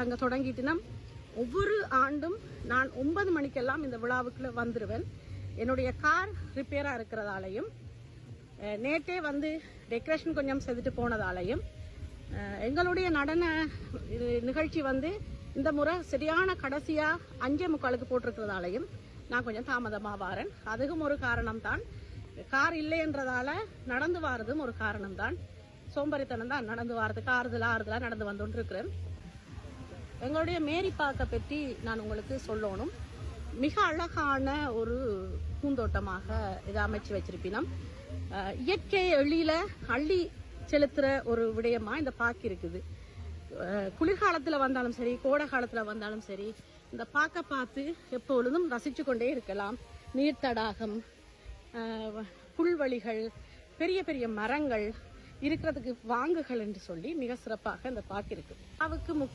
அங்க தொடங்கிட்டுனா ஒவ்வொரு ஆண்டும் நான் 9 மணிக்கெல்லாம் இந்த விழாவுக்குள்ள வந்துருவேன். என்னுடைய கார் ரிப்பேரா இருக்கிறதாலையும் நேற்றே வந்து டெக்கரேஷன் கொஞ்சம் செய்துட்டு போனதாலையும் எங்களுடைய நடன நிகழ்ச்சி வந்து இந்த முறை சரியான கடைசியா 5:45 போட்டிருக்கிறதாலையும் நான் கொஞ்சம் தாமதமா வாரேன். அதுவும் ஒரு காரணம் தான். கார் இல்லைன்றதால நடந்து வாரதும் ஒரு காரணம் தான். சோம்பரித்தனம் தான் நடந்து வாரதுக்கு ஆறுதலா நடந்து வந்து இருக்கிறேன். எங்களுடைய மேரி பார்க்க பற்றி நான் உங்களுக்கு சொல்லணும். மிக அழகான ஒரு பூந்தோட்டமாக இதை அமைச்சு வச்சிருப்பினோம். இயற்கை எழில அள்ளி செலுத்துற ஒரு விடயமா இந்த பார்க் இருக்குது. குளிர்காலத்துல வந்தாலும் சரி, கோடை காலத்துல வந்தாலும் சரி, இந்த பார்க்க பார்த்து எப்பொழுதும் ரசிச்சு கொண்டே இருக்கலாம். நீர்த்தடாகம், புல்வெளிகள், பெரிய பெரிய மரங்கள் இருக்கிறதுக்கு வாங்குகள் என்று சொல்லி மிக சிறப்பாக இந்த பார்க் இருக்கு. அவருக்கு முக்கிய